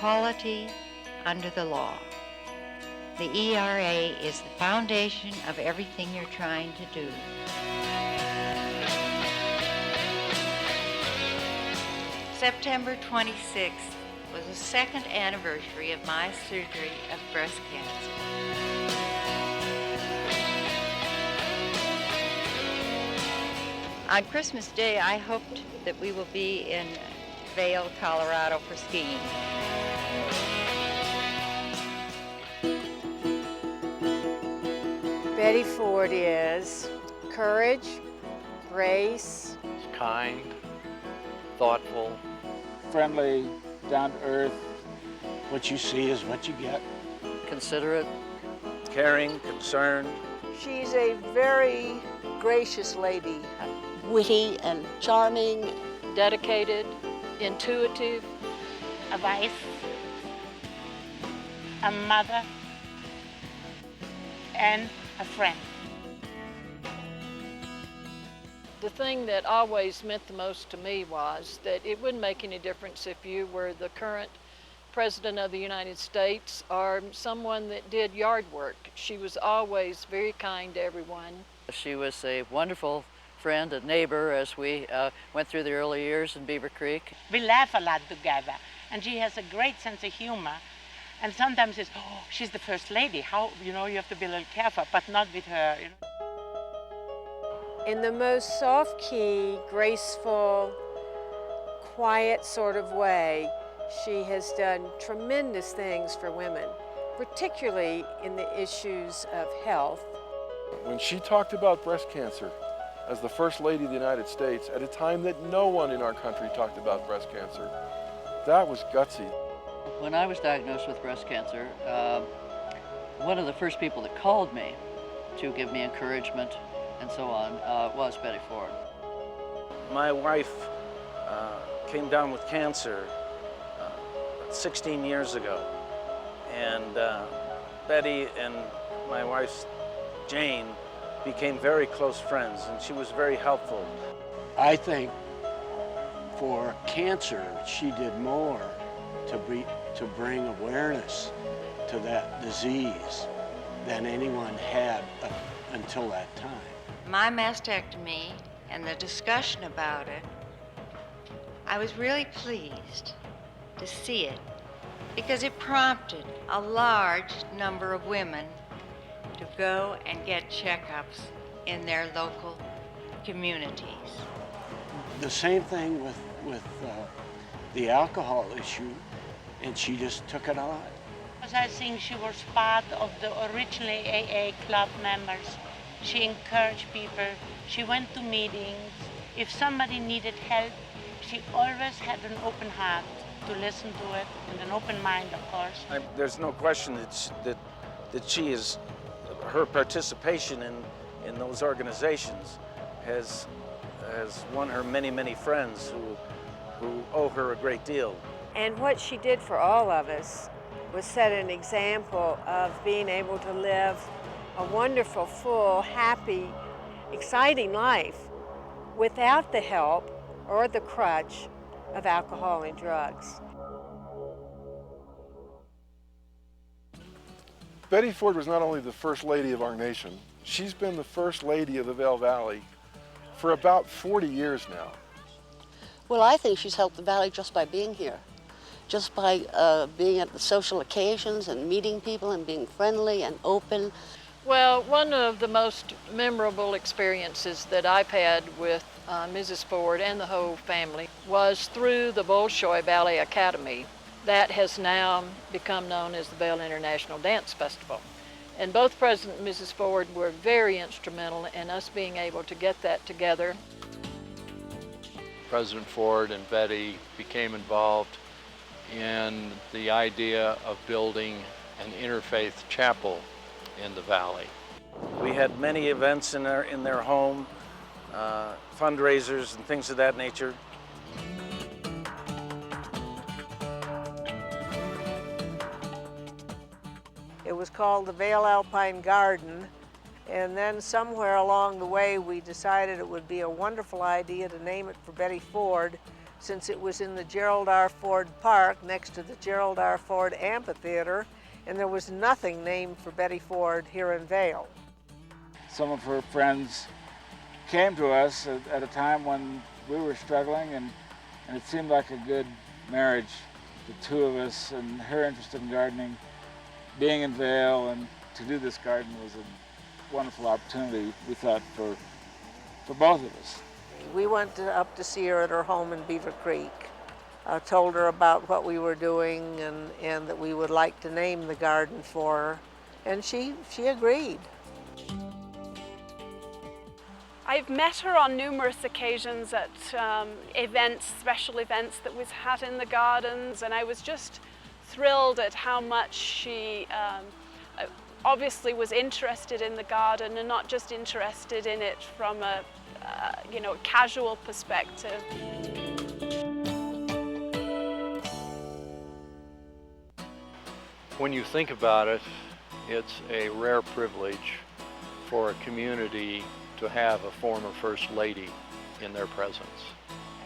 equality under the law. The ERA is the foundation of everything you're trying to do. September 26th was the second anniversary of my surgery of breast cancer. On Christmas Day, I hoped that we will be in Vail, Colorado for skiing. Betty Ford is courage, grace, kind, thoughtful, friendly, down to earth. What you see is what you get. considerate, caring, concerned. She's a very gracious lady. Witty and charming. Dedicated, intuitive. A wife, a mother, and a friend. The thing that always meant the most to me was that it wouldn't make any difference if you were the current President of the United States or someone that did yard work. She was always very kind to everyone. She was a wonderful friend and neighbor as we went through the early years in Beaver Creek. We laugh a lot together, and she has a great sense of humor. And sometimes it's, oh, she's the first lady. How, you have to be a little careful, but not with her. In the most soft-key, graceful, quiet sort of way, she has done tremendous things for women, particularly in the issues of health. When she talked about breast cancer as the First Lady of the United States at a time that no one in our country talked about breast cancer, that was gutsy. When I was diagnosed with breast cancer, one of the first people that called me to give me encouragement and so on was Betty Ford. My wife came down with cancer 16 years ago, and Betty and my wife Jane became very close friends, and she was very helpful. I think for cancer, she did more to bring awareness to that disease than anyone had up until that time. My mastectomy and the discussion about it, I was really pleased to see it because it prompted a large number of women to go and get checkups in their local communities. The same thing with the alcohol issue, and she just took it on. I think she was part of the originally AA club members. She encouraged people. She went to meetings. If somebody needed help, she always had an open heart to listen to it, and an open mind, of course. There's no question that she is, her participation in those organizations has won her many, many friends who owe her a great deal. And what she did for all of us was set an example of being able to live a wonderful, full, happy, exciting life without the help or the crutch of alcohol and drugs. Betty Ford was not only the First Lady of our nation, she's been the First Lady of the Vail Valley for about 40 years now. Well, I think she's helped the Valley just by being here, just by being at the social occasions and meeting people and being friendly and open. Well, one of the most memorable experiences that I've had with Mrs. Ford and the whole family was through the Bolshoi Ballet Academy. That has now become known as the Vail International Dance Festival. And both President and Mrs. Ford were very instrumental in us being able to get that together. President Ford and Betty became involved in the idea of building an interfaith chapel in the valley. We had many events in their home, fundraisers and things of that nature. It was called the Vail Alpine Garden, and then somewhere along the way we decided it would be a wonderful idea to name it for Betty Ford, since it was in the Gerald R. Ford Park next to the Gerald R. Ford Amphitheater, and there was nothing named for Betty Ford here in Vail. Some of her friends came to us at a time when we were struggling, and it seemed like a good marriage, the two of us, and her interest in gardening, being in Vail, and to do this garden was a wonderful opportunity, we thought, for both of us. We went up to see her at her home in Beaver Creek, told her about what we were doing and that we would like to name the garden for her, and she agreed. I've met her on numerous occasions at events, special events that was had in the gardens, and I was just thrilled at how much she obviously was interested in the garden, and not just interested in it from a casual perspective. When you think about it, it's a rare privilege for a community to have a former First Lady in their presence.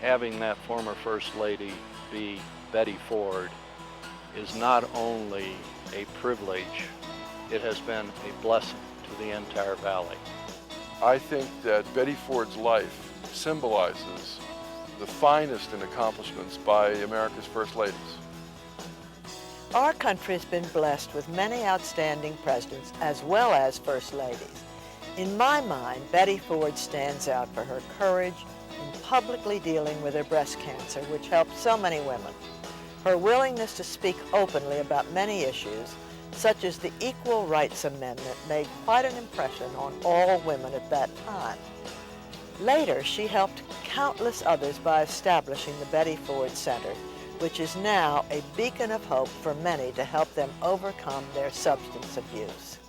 Having that former First Lady be Betty Ford is not only a privilege, it has been a blessing to the entire valley. I think that Betty Ford's life symbolizes the finest in accomplishments by America's First Ladies. Our country has been blessed with many outstanding presidents as well as First Ladies. In my mind, Betty Ford stands out for her courage in publicly dealing with her breast cancer, which helped so many women. Her willingness to speak openly about many issues, such as the Equal Rights Amendment, made quite an impression on all women at that time. Later, she helped countless others by establishing the Betty Ford Center, which is now a beacon of hope for many to help them overcome their substance abuse.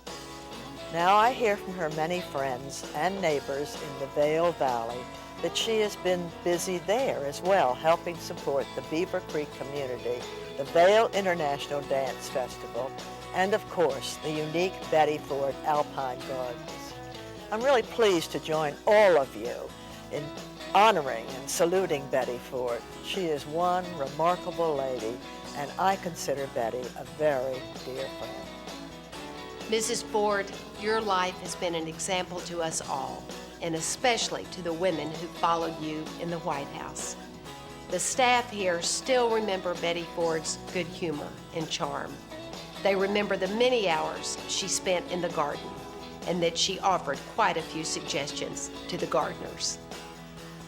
Now I hear from her many friends and neighbors in the Vail Valley that she has been busy there as well, helping support the Beaver Creek community, the Vail International Dance Festival, and of course, the unique Betty Ford Alpine Gardens. I'm really pleased to join all of you in honoring and saluting Betty Ford. She is one remarkable lady, and I consider Betty a very dear friend. Mrs. Ford, your life has been an example to us all, and especially to the women who followed you in the White House. The staff here still remember Betty Ford's good humor and charm. They remember the many hours she spent in the garden, and that she offered quite a few suggestions to the gardeners.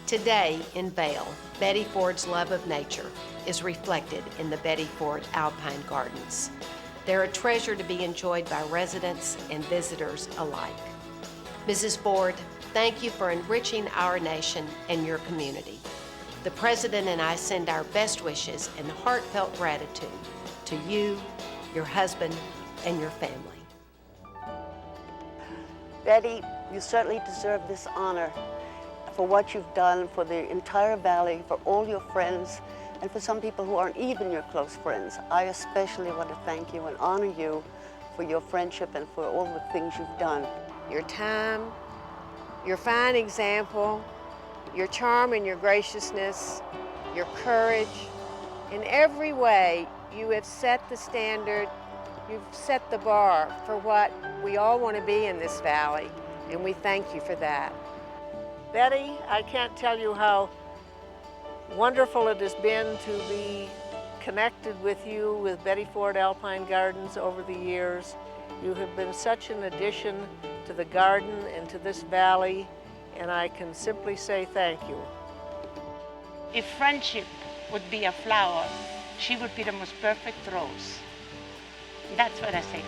Today in Vail, Betty Ford's love of nature is reflected in the Betty Ford Alpine Gardens. They're a treasure to be enjoyed by residents and visitors alike. Mrs. Ford, thank you for enriching our nation and your community. The President and I send our best wishes and heartfelt gratitude to you, your husband, and your family. Betty, you certainly deserve this honor for what you've done for the entire valley, for all your friends, and for some people who aren't even your close friends. I especially want to thank you and honor you for your friendship and for all the things you've done. Your time, your fine example, your charm and your graciousness, your courage. In every way, you have set the standard, you've set the bar for what we all want to be in this valley, and we thank you for that. Betty, I can't tell you how wonderful it has been to be connected with you, with Betty Ford Alpine Gardens over the years. You have been such an addition to the garden and to this valley, and I can simply say thank you. If friendship would be a flower, she would be the most perfect rose. That's what I think.